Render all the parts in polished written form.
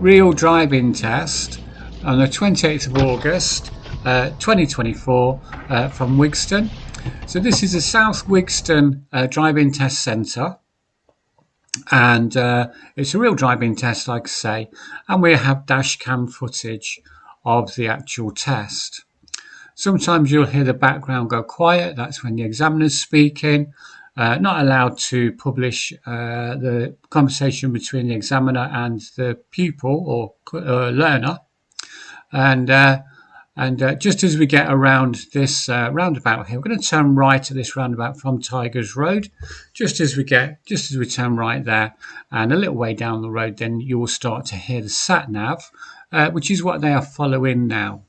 real driving test on the 28th of August 2024 from Wigston. So this is the South Wigston driving test centre, and it's a real driving test, like I say, and we have dashcam footage of the actual test. Sometimes you'll hear the background go quiet. That's when the examiner's speaking. Not allowed to publish the conversation between the examiner and the pupil or learner. And just as we get around this roundabout here, we're going to turn right at this roundabout from Tigers Road. Just as we turn right there, and a little way down the road, then you will start to hear the sat nav, which is what they are following now.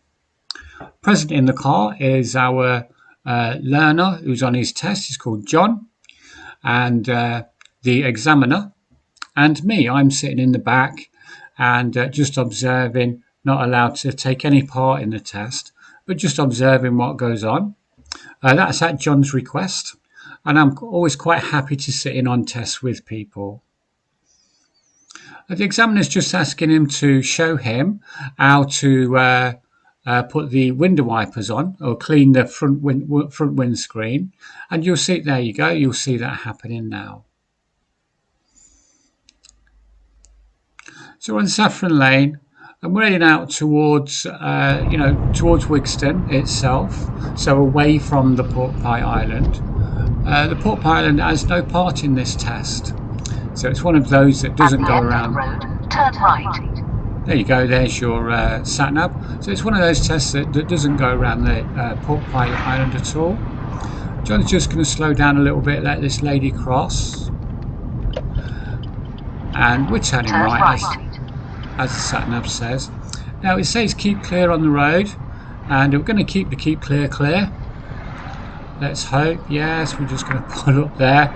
Present in the car is our learner who's on his test. He's called John, and the examiner and me. I'm sitting in the back and just observing, not allowed to take any part in the test, but just observing what goes on. That's at John's request, and I'm always quite happy to sit in on tests with people. The examiner's just asking him to show him how to put the window wipers on or clean the front windscreen, and you'll see, there you go, you'll see that happening now. So we're on Saffron Lane, and we're heading out towards towards Wigston itself, so away from the Pork Pie Island. The Pork Pie Island has no part in this test, so it's one of those that doesn't go around. Turn right. There you go, there's your sat nav. So it's one of those tests that doesn't go around the Pork Pie Island at all. John's just going to slow down a little bit, let this lady cross. And we're turning right, as the sat nav says. Now it says keep clear on the road, and we're going to keep the keep clear clear. Let's hope. Yes, we're just going to pull up there.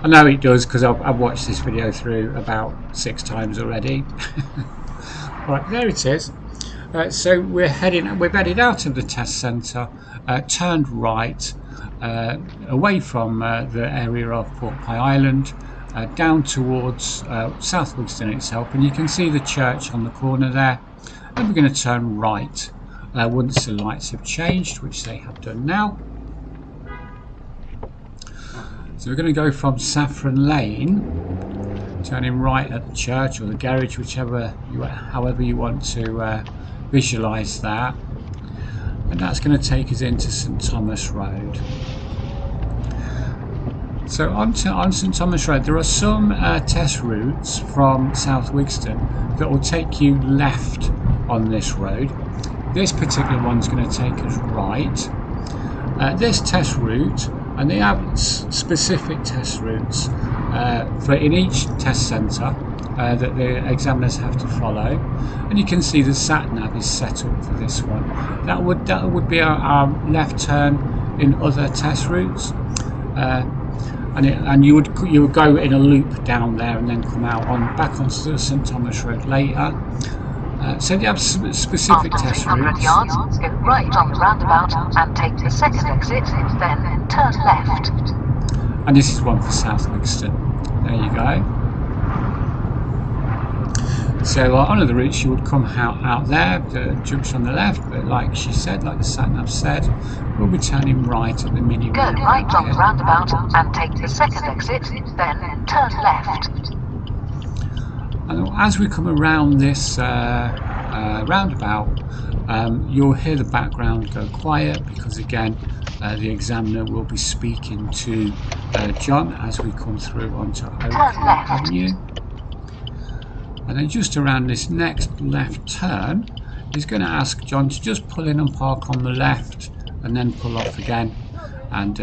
I know it does because I've watched this video through about 6 times already. Right, there it is. So we've headed out of the test centre, turned right, away from the area of Pork Pie Island, down towards South Wigston itself, and you can see the church on the corner there. And we're going to turn right once the lights have changed, which they have done now. So we're going to go from Saffron Lane, turning right at the church or the garage, however you want to visualise that, and that's going to take us into St Thomas Road. So on St Thomas Road, there are some test routes from South Wigston that will take you left on this road. This particular one's going to take us right. This test route, and they have specific test routes for in each test centre that the examiners have to follow, and you can see the sat nav is set up for this one. That would be our left turn in other test routes, and you would go in a loop down there and then come out back onto the St Thomas Road later. So they have specific test routes. Yards, go right on the roundabout and take the second exit, then turn left. And this is one for South Wigston. There you go. So on other routes you would come out there, the junction on the left, but like she said, like the sat nav said, we'll be turning right at the mini road. Go right on the roundabout and take the second exit, then turn left. And as we come around this roundabout, you'll hear the background go quiet because again the examiner will be speaking to John as we come through onto Oak Avenue. And then just around this next left turn, he's going to ask John to just pull in and park on the left and then pull off again, and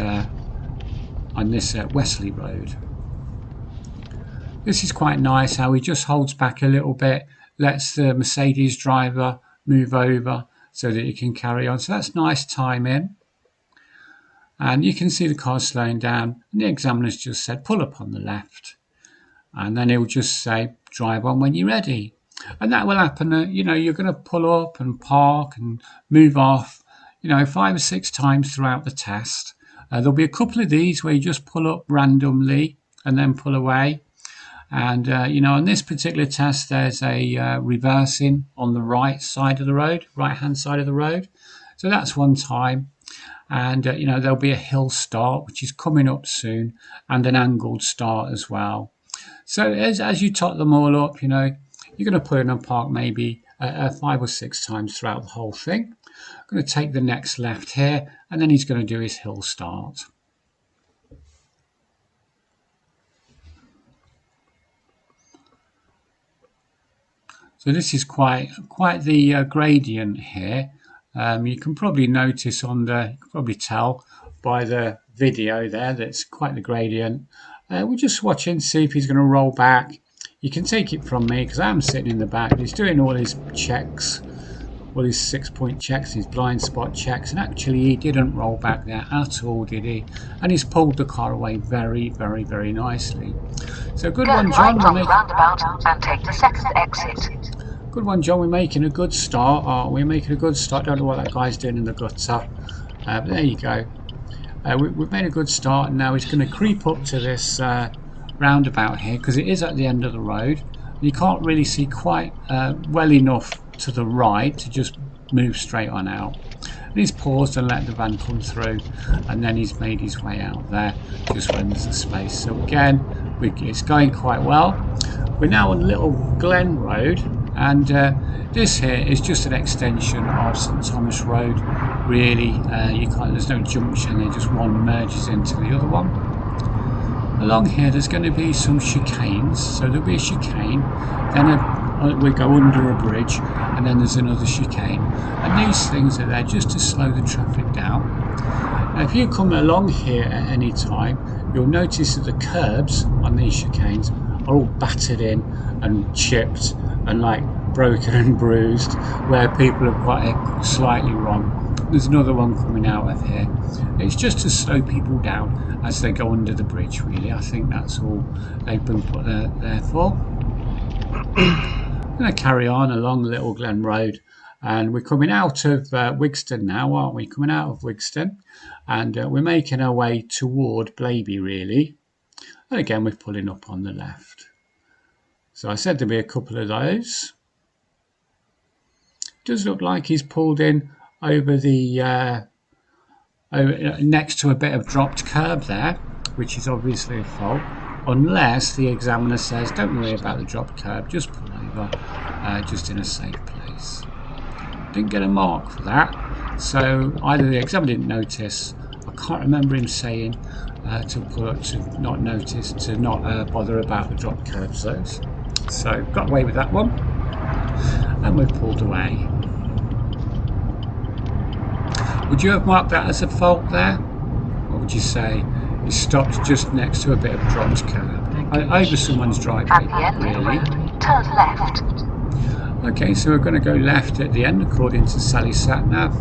on this Wesley Road. This is quite nice how he just holds back a little bit, lets the Mercedes driver move over so that he can carry on. So that's nice timing. And you can see the car slowing down, and the examiner's just said pull up on the left, and then he'll just say drive on when you're ready. And that will happen, you're going to pull up and park and move off, 5 or 6 times throughout the test. There'll be a couple of these where you just pull up randomly and then pull away. And you know, on this particular test, there's a reversing on the right side of the road, right hand side of the road. So that's one time. And you know, there'll be a hill start, which is coming up soon, and an angled start as well. So as you tot them all up, you know, you're going to put in a park maybe 5 or 6 times throughout the whole thing. I'm going to take the next left here, and then he's going to do his hill start. So this is quite the gradient here. You can probably notice you can probably tell by the video there that's quite the gradient. We're just watching, see if he's going to roll back. You can take it from me because I'm sitting in the back. He's doing all his checks, all his 6-point checks, his blind spot checks, and actually he didn't roll back there at all, did he? And he's pulled the car away very, very, very nicely. So good one, John. Right on the roundabout and take the second exit. Good one, John. We're making a good start, aren't we? Making a good start. Don't know what that guy's doing in the gutter. But there you go. We've made a good start, and now he's going to creep up to this roundabout here because it is at the end of the road. You can't really see quite well enough to the right to just move straight on out. And he's paused and let the van come through, and then he's made his way out there just when there's a space. So again, it's going quite well. We're now on Little Glen Road, and this here is just an extension of St Thomas Road. Really, there's no junction there, just one merges into the other one. Along here there's going to be some chicanes, so there'll be a chicane, then we go under a bridge, and then there's another chicane, and these things are there just to slow the traffic down. Now if you come along here at any time, you'll notice that the curbs on these chicanes are all battered in and chipped and like broken and bruised, where people have got it slightly wrong. There's another one coming out of here. It's just to slow people down as they go under the bridge, really. I think that's all they've been put there for. I'm going to carry on along Little Glen Road, and we're coming out of Wigston now, aren't we? Coming out of Wigston, and we're making our way toward Blaby, really. And again, we're pulling up on the left. So I said there'd be a couple of those. Does look like he's pulled in over the next to a bit of dropped curb there, which is obviously a fault, unless the examiner says don't worry about the dropped curb, just pull over just in a safe place. Didn't get a mark for that, so either the examiner didn't notice, I can't remember him saying to not notice, to not bother about the dropped curb zones. So got away with that one, and we've pulled away. Would you have marked that as a fault there? Or would you say it stopped just next to a bit of dropped curb? Over someone's driveway, At the end of the road, turn left. Okay, so we're going to go left at the end according to Sally Satnav.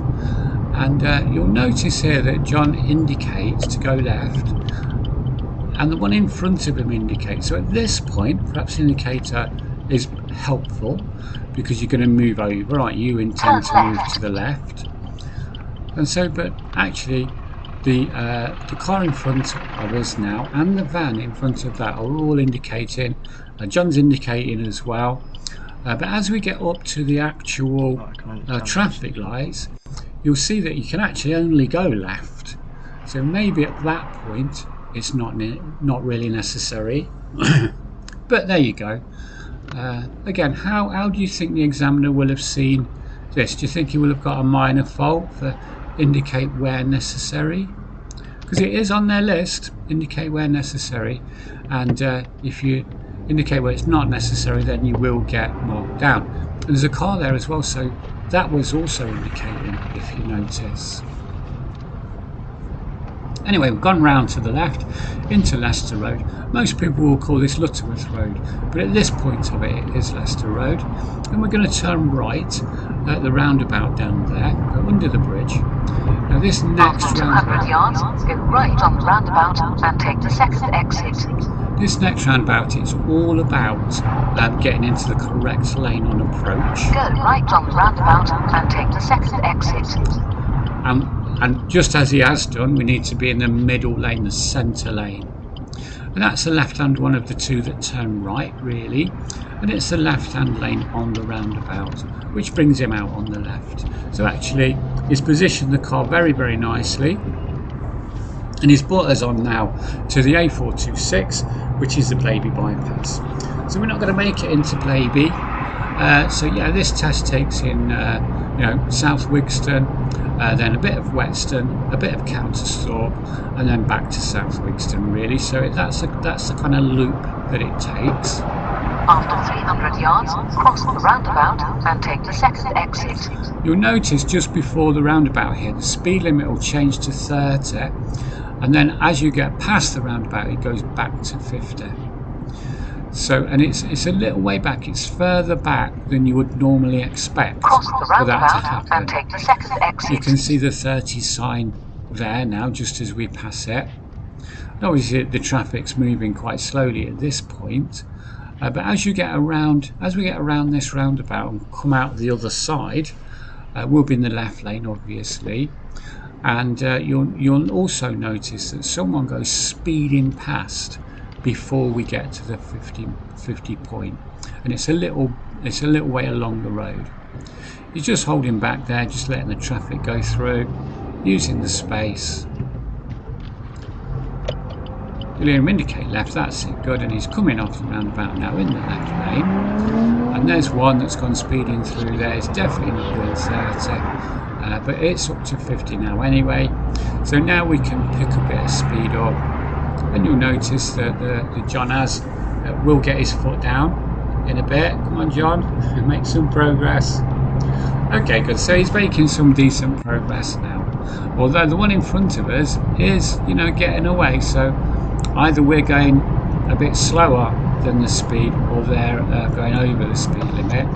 And you'll notice here that John indicates to go left, and the one in front of him indicates. So at this point, perhaps the indicator is helpful because you're going to move over, aren't you? You intend to move to the left. And so, but actually, the car in front of us now and the van in front of that are all indicating. John's indicating as well. But as we get up to the actual traffic lights, you'll see that you can actually only go left. So maybe at that point it's not really necessary. But there you go. Again, how do you think the examiner will have seen this? Do you think he will have got a minor fault for indicate where necessary? Because it is on their list, indicate where necessary, and if you indicate where it's not necessary, then you will get marked down. And there's a car there as well, so that was also indicating, if you notice. Anyway, we've gone round to the left into Leicester Road. Most people will call this Lutterworth Road, but at this point of it, it is Leicester Road. And we're going to turn right at the roundabout down there, go under the bridge. Now this next roundabout, 200 yards, go right on the roundabout and take the second exit. This next roundabout is all about getting into the correct lane on approach. Go right on the roundabout and take the second exit. And just as he has done, we need to be in the middle lane, the centre lane. and that's the left-hand one of the two that turn right, really, and it's the left-hand lane on the roundabout, which brings him out on the left. So actually, he's positioned the car very, very nicely, and he's brought us on now to the A426, which is the Blaby bypass. So we're not going to make it into Blaby. So yeah, this test takes in South Wigston, then a bit of Whetstone, a bit of Coutesthorpe, and then back to South Wigston, really. So that's the kind of loop that it takes. After 300 yards, cross the roundabout and take the second exit. You'll notice just before the roundabout here, the speed limit will change to 30, and then as you get past the roundabout, it goes back to 50. So, and it's a little way back. It's further back than you would normally expect Cross the for that to roundabout happen. and take the second exit. You can see the 30 sign there now, just as we pass it. And obviously, the traffic's moving quite slowly at this point. But as we get around this roundabout and come out the other side, we'll be in the left lane, obviously. And you'll also notice that someone goes speeding past before we get to the 50 point, and it's a little way along the road. He's just holding back there, just letting the traffic go through, using the space. You'll hear him indicate left, that's it, good, and he's coming off the roundabout now in the left lane. And there's one that's gone speeding through there. It's definitely not doing 30, but it's up to 50 now anyway. So now we can pick a bit of speed up. And you'll notice that the John will get his foot down in a bit. Come on, John, make some progress. Okay, good. So he's making some decent progress now. Although the one in front of us is, getting away. So either we're going a bit slower than the speed, or they're going over the speed limit.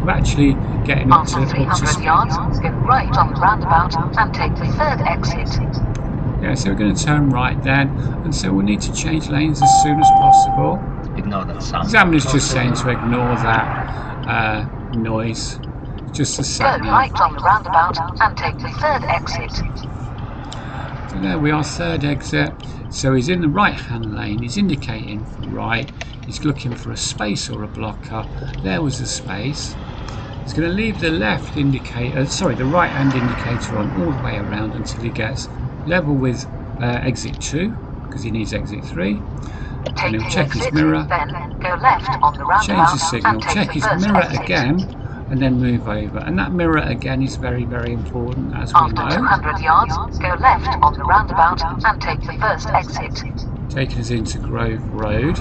We're actually getting up to 300 yards, go right on the roundabout and take the third exit. Yeah, so we're going to turn right then, and so we'll need to change lanes as soon as possible. Ignore that sound. Examiner's just saying to ignore that noise, just the Go sat nav. right on the roundabout and take the third exit. So there we are, third exit. So he's in the right hand lane, he's indicating right, he's looking for a space or a blocker. There was a space. He's going to leave the left indicator, the right hand indicator on all the way around until he gets level with exit 2, because he needs exit 3. And he'll check his mirror, then go left on the roundabout, change the signal, and take check the his first mirror exit. again, and then move over. And that mirror again is very, very important, as we After know. 200 yards, go left on the roundabout and take the first exit. Taking us into Grove Road.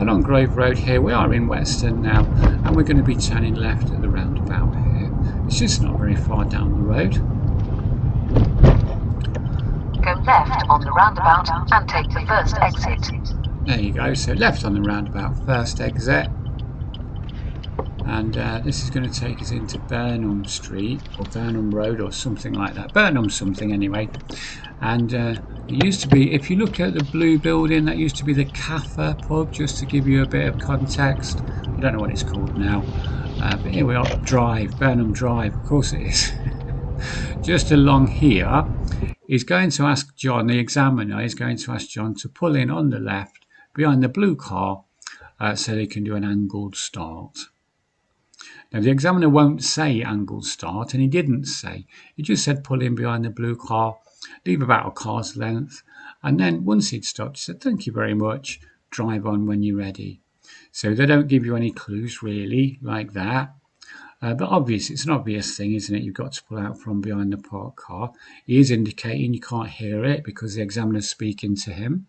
And on Grove Road here, we are in Whetstone now, and we're going to be turning left at the roundabout here. It's just not very far down the road. Go left on the roundabout and take the first exit. There you go, so left on the roundabout, first exit. And this is going to take us into Burnham Street, or Burnham Road, or something like that. Burnham something anyway. And it used to be, if you look at the blue building, that used to be the Cafe pub, just to give you a bit of context. I don't know what it's called now. But here we are, Burnham Drive, of course it is. Just along here, he's going to ask John, the examiner, is going to ask John to pull in on the left behind the blue car so they can do an angled start. Now the examiner won't say angled start, and he didn't say. He just said pull in behind the blue car, leave about a car's length, and then once he'd stopped, he said thank you very much, drive on when you're ready. So they don't give you any clues really like that. But obviously, it's an obvious thing, isn't it? You've got to pull out from behind the parked car. He is indicating, you can't hear it because the examiner's speaking to him.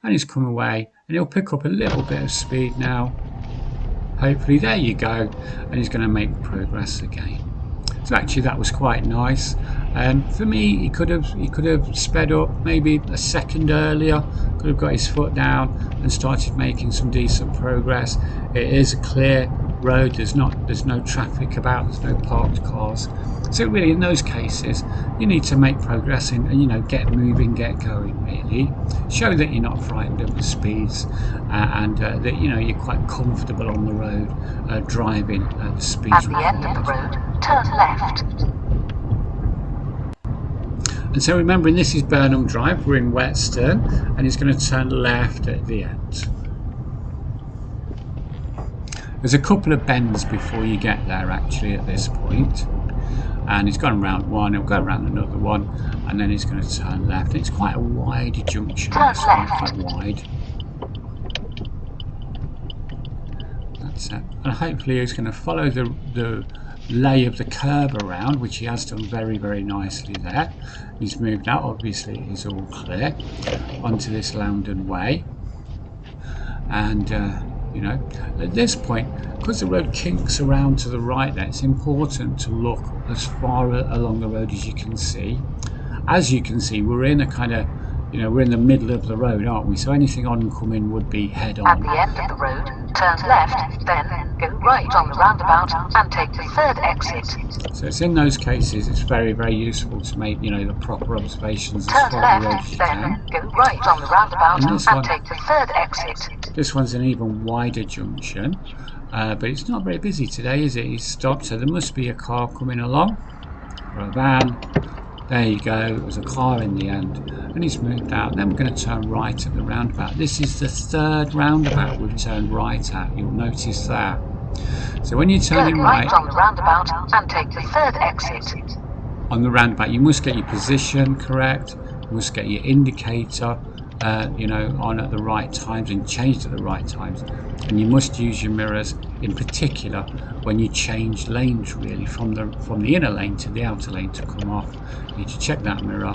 And he's come away, and he'll pick up a little bit of speed now. Hopefully, there you go. And he's going to make progress again. So actually, that was quite nice. For me, he could have sped up maybe a second earlier. Could have got his foot down and started making some decent progress. It is a clear road. There's no traffic about. There's no parked cars. So really, in those cases, you need to make progress and get moving, get going. Really, show that you're not frightened of the speeds and that you're quite comfortable on the road driving at the speeds At the end of the road, turn left. And so remembering this is Burnham Drive, we're in Whetstone, and he's going to turn left at the end. There's a couple of bends before you get there actually at this point. And he's gone around one, he'll go around another one, and then he's going to turn left. It's quite a wide junction, it's quite wide. That's it. And hopefully he's going to follow the lay of the curb around, which he has done very, very nicely there. He's moved out, obviously he's all clear, onto this Loudon Way. And you know, at this point, because the road kinks around to the right there, it's important to look as far along the road as you can see. As you can see, we're in a kind of, you know, we're in the middle of the road, aren't we? So anything oncoming would be head on. At the end of the road, turn left, then go right on the roundabout and take the third exit. So it's in those cases, it's very, very useful to make, you know, the proper observations as Turn far away as left, you then can. go right on the roundabout And this one- and take the third exit. This one's an even wider junction, but it's not very busy today, is it? He's stopped, so there must be a car coming along, or a van. There you go, there's a car in the end, and he's moved out. Then we're going to turn right at the roundabout. This is the third roundabout we've turned right at, you'll notice that. So when you're turning Go right right on the roundabout and take the third exit. on the roundabout, you must get your position correct, you must get your indicator you know, on at the right times and changed at the right times, and you must use your mirrors in particular when you change lanes, really, from the inner lane to the outer lane to come off. You need to check that mirror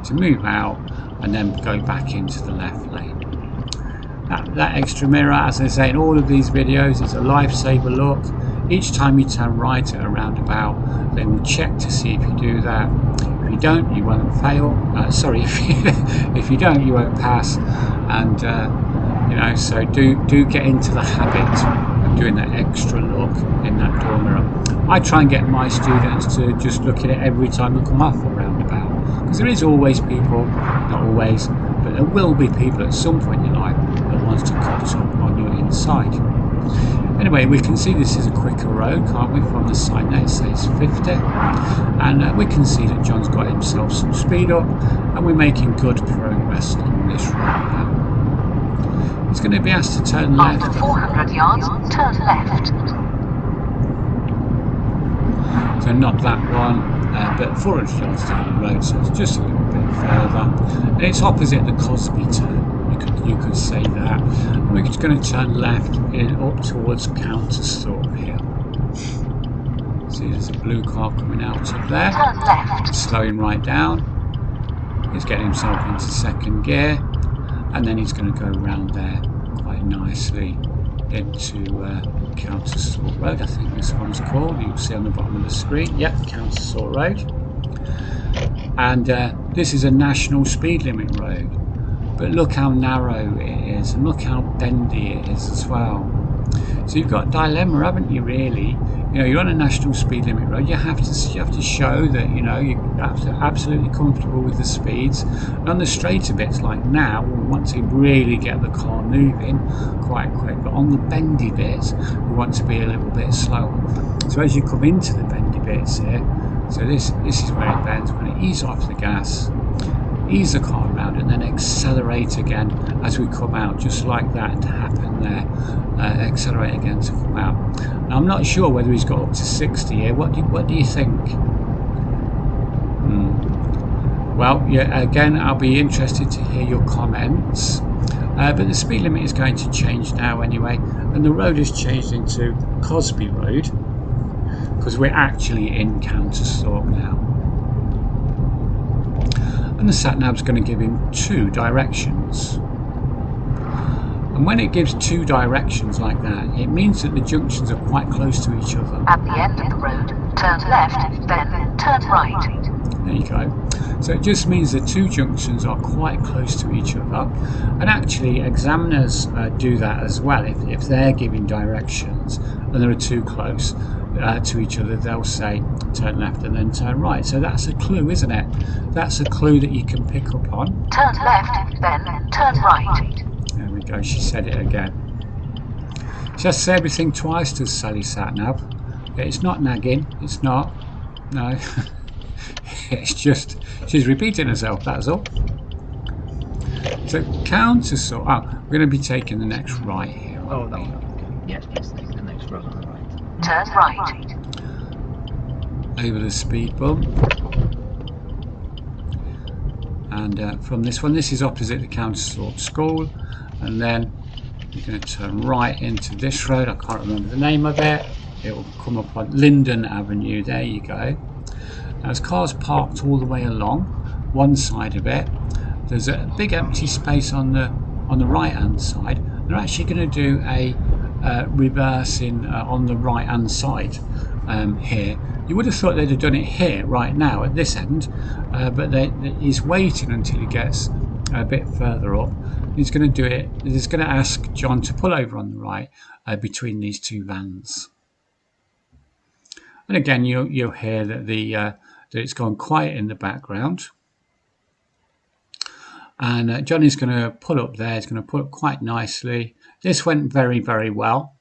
to move out and then go back into the left lane. That extra mirror, as I say in all of these videos, is a lifesaver look. Each time you turn right at a roundabout, they will check to see if you do that. If you don't, you won't fail. Sorry, if you don't, you won't pass. And you know, so do get into the habit of doing that extra look in that door mirror. I try and get my students to just look at it every time they come off a roundabout, because there is always people, not always, but there will be people at some point in life that wants to cut up on your inside. Anyway, we can see this is a quicker road, can't we, from the sign there it says 50, and we can see that John's got himself some speed up, and we're making good progress on this road now. He's going to be asked to turn left. After 400 yards, turn left. So not that one, but 400 yards down the road, so it's just a little bit further. And it's opposite the Cosby turn, you could say that. And we're just going to turn left up towards Coutesthorpe here. See, there's a blue car coming out of there. Turn left. Slowing right down. He's getting himself into second gear, and then he's going to go around there quite nicely into Coutesthorpe Road, I think this one's called. You'll see on the bottom of the screen. Yep, Coutesthorpe Road. And this is a national speed limit road. But look how narrow it is, and look how bendy it is as well. So you've got a dilemma, haven't you, really? You know, you're on a national speed limit road. You have to show that, you know, you're absolutely comfortable with the speeds. And on the straighter bits, like now, we want to really get the car moving quite quick. But on the bendy bits, we want to be a little bit slower. So as you come into the bendy bits here, so this is where it bends. We're going to ease off the gas, ease the car around, and then accelerate again as we come out, just like that to happen there. Accelerate again to come out. Now, I'm not sure whether he's got up to 60 here. What do you think? Well, yeah, again, I'll be interested to hear your comments. But the speed limit is going to change now anyway, and the road has changed into Cosby Road because we're actually in Coutesthorpe now. And the sat-nav's going to give him 2 directions. And when it gives 2 directions like that, it means that the junctions are quite close to each other. At the end of the road, turn left, then turn right. There you go. So it just means the 2 junctions are quite close to each other. And actually, examiners do that as well. If they're giving directions and there are 2 close to each other, they'll say turn left and then turn right. So that's a clue, isn't it? That's a clue that you can pick up on. Turn left, then turn right. There we go, she said it again. She has to say everything twice to Sally Satnav. It's not nagging, it's not. No. It's just she's repeating herself, that's all. So Coutesthorpe. Oh, we're going to be taking the next right here. Oh, that one. Yes, take the next road on the right. Turn right. Over the speed bump. And from this one, this is opposite the Coutesthorpe School. And then you're going to turn right into this road. I can't remember the name of it. It will come up on Linden Avenue. There you go. Now, there's cars parked all the way along one side of it. There's a big empty space on the right hand side. They're actually going to do a reverse on the right hand side here. You would have thought they'd have done it here right now at this end, but he's waiting until he gets a bit further up. He's going to do it. He's going to ask John to pull over on the right between these two vans. And again, you'll hear that that it's gone quiet in the background. And John is going to pull up there. He's going to pull up quite nicely. This went very, very well.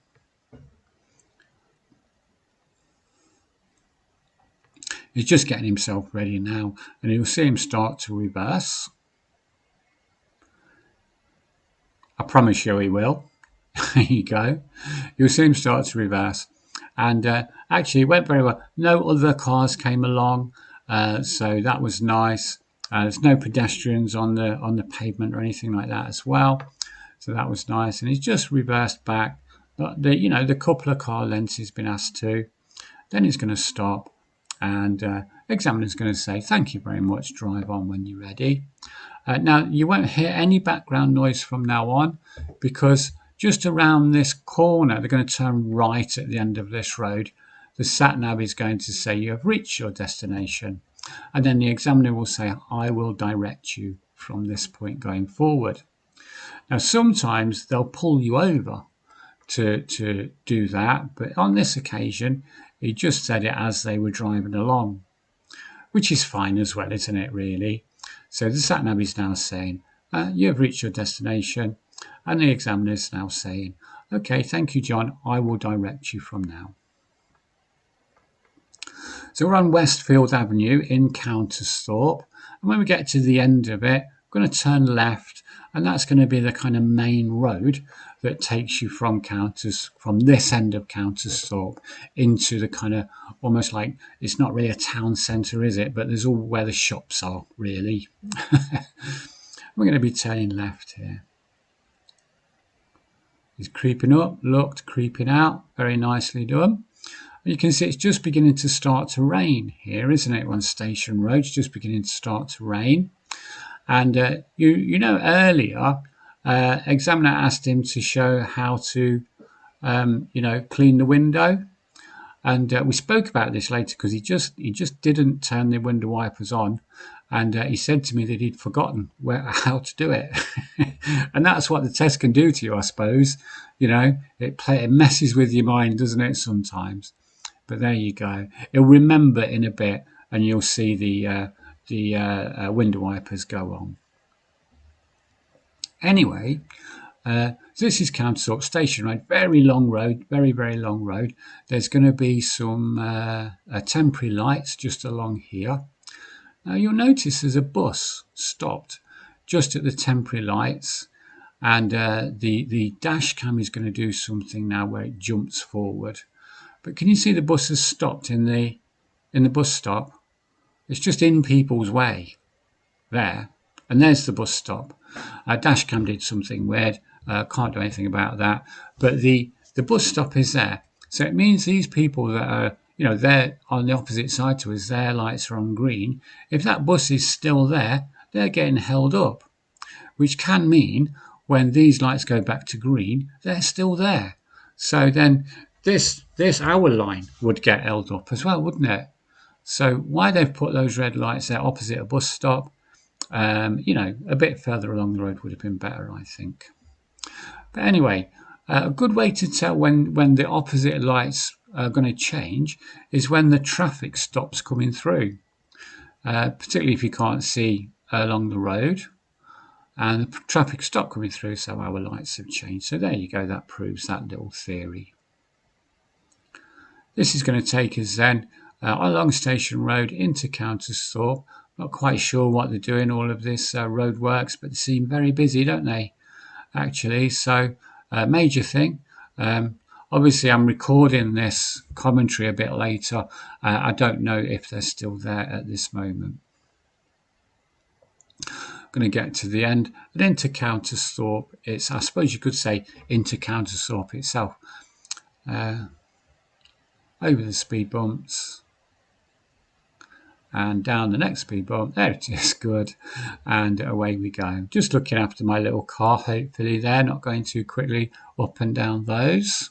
He's just getting himself ready now, and you'll see him start to reverse. I promise you he will. There you go. You'll see him start to reverse. And actually, it went very well. No other cars came along, so that was nice. There's no pedestrians on the pavement or anything like that as well, so that was nice. And he's just reversed back. The couple of car lengths he's been asked to. Then he's going to stop, and examiner's going to say, "Thank you very much. Drive on when you're ready." Now you won't hear any background noise from now on, because just around this corner, they're going to turn right at the end of this road. The sat nav is going to say you have reached your destination. And then the examiner will say, "I will direct you from this point going forward." Now, sometimes they'll pull you over to do that, but on this occasion, he just said it as they were driving along, which is fine as well, isn't it, really? So the sat-nav is now saying, "You have reached your destination," and the examiner is now saying, "Okay, thank you, John. I will direct you from now." So we're on Westfield Avenue in Coutesthorpe, and when we get to the end of it, we're going to turn left, and that's going to be the kind of main road that takes you from this end of Coutesthorpe into the kind of almost like, it's not really a town centre, is it? But there's all where the shops are, really. We're going to be turning left here. He's creeping up, looked, creeping out, very nicely done. You can see it's just beginning to start to rain here, isn't it? On Station Road, it's just beginning to start to rain. And earlier, examiner asked him to show how to, clean the window. And we spoke about this later, because he just didn't turn the window wipers on. And he said to me that he'd forgotten how to do it. And that's what the test can do to you, I suppose. It messes with your mind, doesn't it, sometimes? But there you go. He'll remember in a bit, and you'll see the window wipers go on. Anyway, this is Coutesthorpe Station Road. Very long road, very, very long road. There's going to be some temporary lights just along here. Now you'll notice there's a bus stopped just at the temporary lights, and the dash cam is going to do something now where it jumps forward. But can you see the bus has stopped in the bus stop? It's just in people's way there, and there's the bus stop. Dashcam did something weird. Can't do anything about that. But the bus stop is there, so it means these people that are they're on the opposite side to us, their lights are on green. If that bus is still there, they're getting held up, which can mean when these lights go back to green, they're still there. So then this hour line would get held up as well, wouldn't it? So why they've put those red lights there opposite a bus stop, a bit further along the road would have been better, I think. But anyway, a good way to tell when the opposite lights are going to change is when the traffic stops coming through, particularly if you can't see along the road, and the traffic stopped coming through, so our lights have changed. So there you go, that proves that little theory. This is going to take us then along Station Road into Coutesthorpe. Not quite sure what they're doing, all of this road works, but they seem very busy, don't they, actually? So, major thing. Obviously, I'm recording this commentary a bit later. I don't know if they're still there at this moment. Going to get to the end and into Coutesthorpe. It's, I suppose you could say, into Coutesthorpe itself. Over the speed bumps and down the next speed bump. There it is, good. And away we go. Just looking after my little car, hopefully there, not going too quickly up and down those.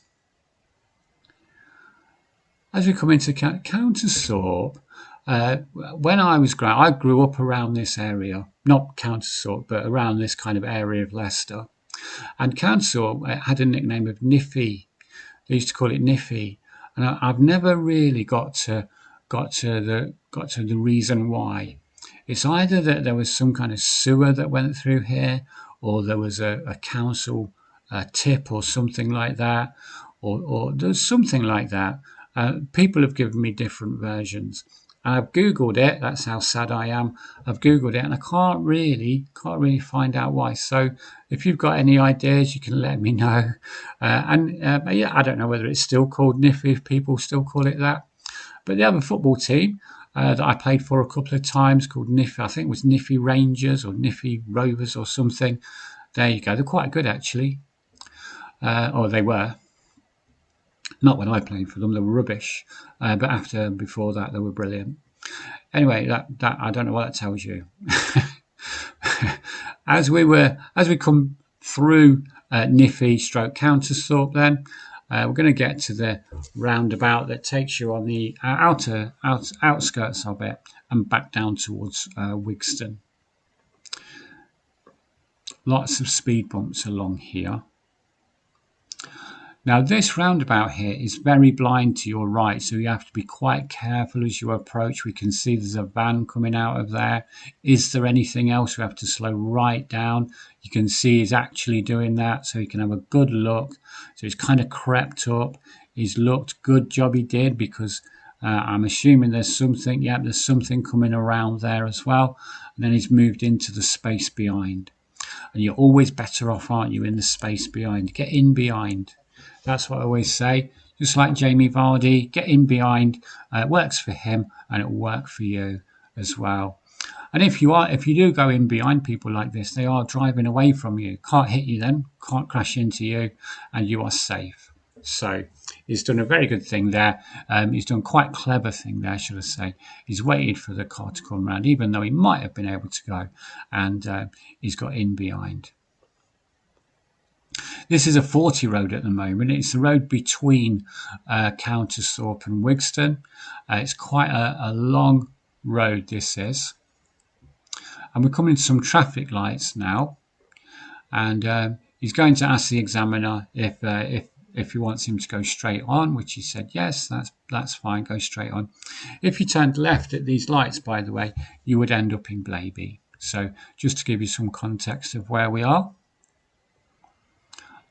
As we come into Coutesthorpe, when I was growing, I grew up around this area, not Coutesthorpe, but around this kind of area of Leicester. And Coutesthorpe had a nickname of Niffy. They used to call it Niffy, and I've never really got to the reason why. It's either that there was some kind of sewer that went through here, or there was a council tip or something like that, or there's something like that. People have given me different versions. I've Googled it. That's how sad I am. I've Googled it and I can't really find out why. So if you've got any ideas, you can let me know. Yeah, I don't know whether it's still called Niffy, if people still call it that. But the other football team that I played for a couple of times called Niffy, I think it was Niffy Rangers or Niffy Rovers or something. There you go. They're quite good actually. Or they were. Not when I played for them, they were rubbish. But before that, they were brilliant. Anyway, that I don't know what that tells you. As we come through Niffy / Coutesthorpe, then we're going to get to the roundabout that takes you on the outskirts of it and back down towards Wigston. Lots of speed bumps along here. Now this roundabout here is very blind to your right, so you have to be quite careful as you approach. We can see there's a van coming out of there. Is there anything else? We have to slow right down. You can see he's actually doing that, so you can have a good look. So he's kind of crept up. He's looked, good job he did, because I'm assuming there's something, yeah, there's something coming around there as well. And then he's moved into the space behind. And you're always better off, aren't you, in the space behind? Get in behind. That's what I always say. Just like Jamie Vardy, get in behind. It works for him, and it will work for you as well. And if you do go in behind people like this, they are driving away from you. Can't hit you then, can't crash into you, and you are safe. So he's done a very good thing there. He's done quite a clever thing there, should I say. He's waited for the car to come round, even though he might have been able to go, and he's got in behind. This is a 40 road at the moment. It's the road between Coutesthorpe and Wigston. It's quite a long road, this is. And we're coming to some traffic lights now. And he's going to ask the examiner if he wants him to go straight on, which he said, yes, that's fine, go straight on. If you turned left at these lights, by the way, you would end up in Blaby. So just to give you some context of where we are.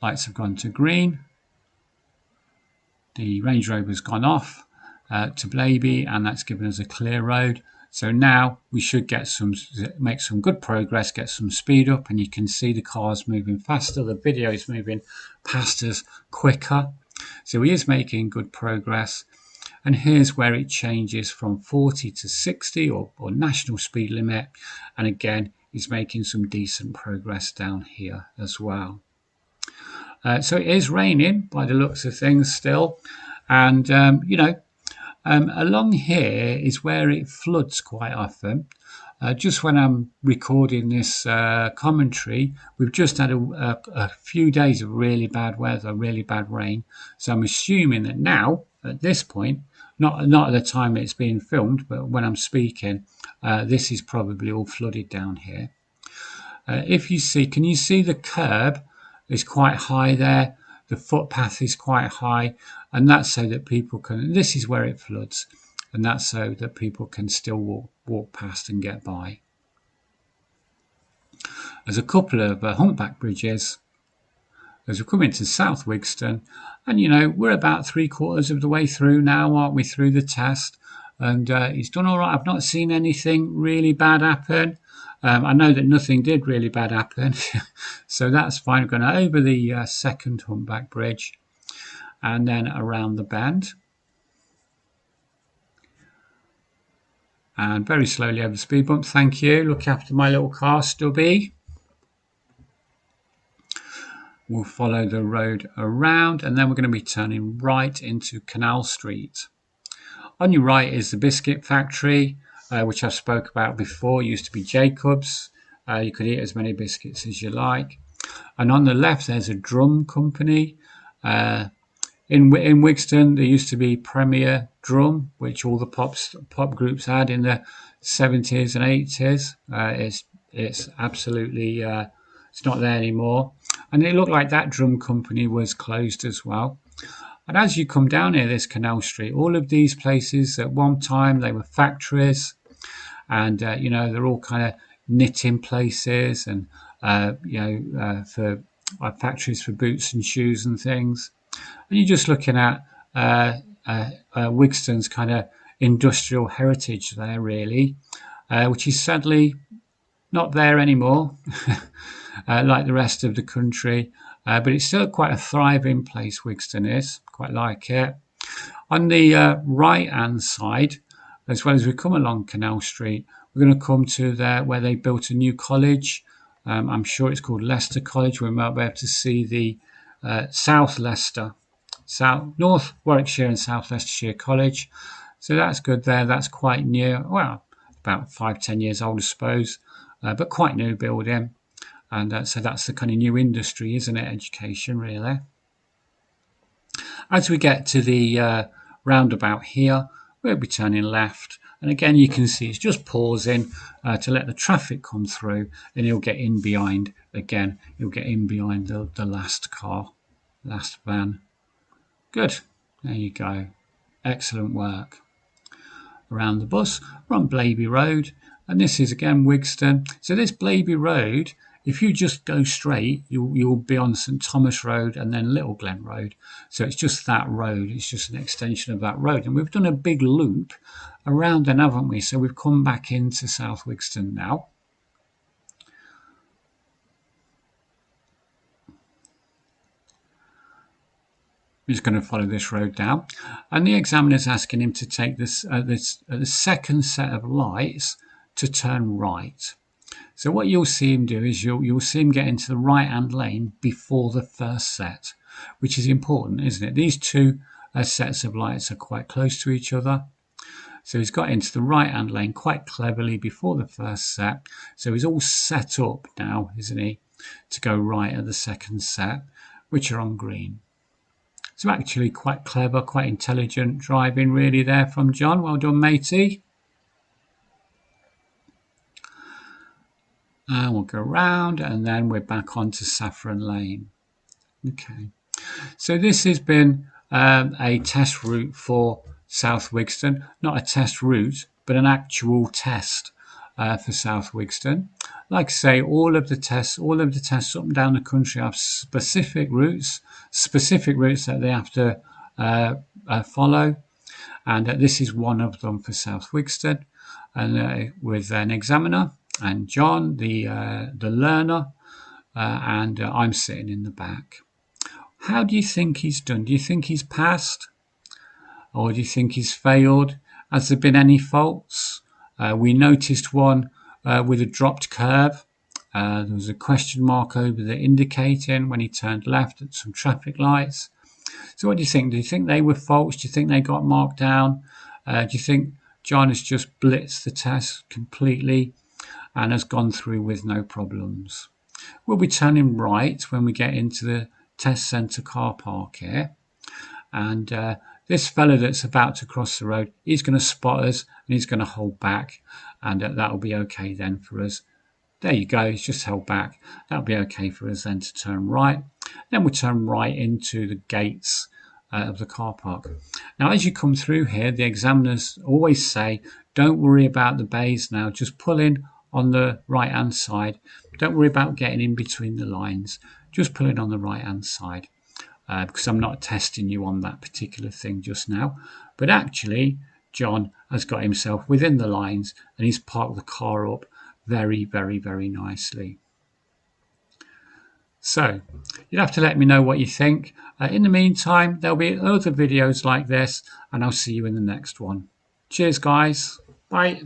Lights have gone to green. The Range Rover's gone off to Blaby, and that's given us a clear road. So now we should make some good progress, get some speed up, and you can see the cars moving faster. The video is moving past us quicker. So he is making good progress. And here's where it changes from 40 to 60 or national speed limit. And again, he's making some decent progress down here as well. So it is raining by the looks of things still. And, along here is where it floods quite often. Just when I'm recording this commentary, we've just had a few days of really bad weather, really bad rain. So I'm assuming that now, at this point, not at the time it's being filmed, but when I'm speaking, this is probably all flooded down here. If you see, can you see the curb? Is quite high there. The footpath is quite high, and that's so that people can, this is where it floods, and that's so that people can still walk past and get by. There's a couple of humpback bridges as we come into South Wigston, and we're about 3/4 of the way through now, aren't we, through the test. and he's done all right. I've not seen anything really bad happen. I know that nothing did really bad happen, so that's fine. We're going over the second humpback bridge and then around the bend. And very slowly over the speed bump. Thank you. Look after my little car, Stubby. We'll follow the road around, and then we're going to be turning right into Canal Street. On your right is the biscuit factory, which I've spoke about before. It used to be Jacob's. You could eat as many biscuits as you like. And on the left, there's a drum company. In Wigston, there used to be Premier Drum, which all the pop groups had in the 70s and 80s. It's absolutely it's not there anymore, and it looked like that drum company was closed as well. And as you come down here, this Canal Street, all of these places at one time they were factories, and they're all kind of knitting places, and for factories for boots and shoes and things. And you're just looking at Wigston's kind of industrial heritage there, really, which is sadly not there anymore, like the rest of the country. But it's still quite a thriving place, Wigston is. Quite like it. On the right-hand side, as well as we come along Canal Street, we're going to come to there where they built a new college. I'm sure it's called Leicester College. We might be able to see the North Warwickshire and South Leicestershire College. So that's good there. That's quite new. Well, about 5-10 years old, I suppose, but quite new building. And so that's the kind of new industry, isn't it? Education, really. As we get to the roundabout here, we'll be turning left. And again, you can see it's just pausing to let the traffic come through, and he'll get in behind again. He'll get in behind the last car, last van. Good. There you go. Excellent work. Around the bus, we're on Blaby Road, and this is again Wigston. So this Blaby Road, if you just go straight, you'll be on St Thomas Road and then Little Glen Road. So it's just that road. It's just an extension of that road. And we've done a big loop around then, haven't we? So we've come back into South Wigston now. He's going to follow this road down, and the examiner's asking him to take the second set of lights to turn right. So what you'll see him do is you'll see him get into the right-hand lane before the first set, which is important, isn't it? These two sets of lights are quite close to each other. So he's got into the right-hand lane quite cleverly before the first set. So he's all set up now, isn't he, to go right at the second set, which are on green. So actually quite clever, quite intelligent driving really there from John. Well done, matey. And we'll go round, and then we're back onto Saffron Lane. Okay. So this has been a test route for South Wigston. Not a test route, but an actual test for South Wigston. Like I say, all of the tests up and down the country have specific routes that they have to follow, and this is one of them for South Wigston, and with an examiner and John, the learner, and I'm sitting in the back. How do you think he's done? Do you think he's passed, or do you think he's failed? Has there been any faults? We noticed one with a dropped curve. There was a question mark over the indicating when he turned left at some traffic lights. So what do you think? Do you think they were faults? Do you think they got marked down? Do you think John has just blitzed the test completely and has gone through with no problems? We'll be turning right when we get into the test centre car park here. And this fella that's about to cross the road, he's going to spot us and he's going to hold back, and that'll be okay then for us. There you go, he's just held back. That'll be okay for us then to turn right. Then we'll turn right into the gates of the car park. Now, as you come through here, the examiners always say, don't worry about the bays now, just pull in on the right hand side. Don't worry about getting in between the lines, just pull in on the right hand side. Because I'm not testing you on that particular thing just now. But actually, John has got himself within the lines, and he's parked the car up very, very, very nicely. So you'll have to let me know what you think. In the meantime, there'll be other videos like this, and I'll see you in the next one. Cheers, guys. Bye.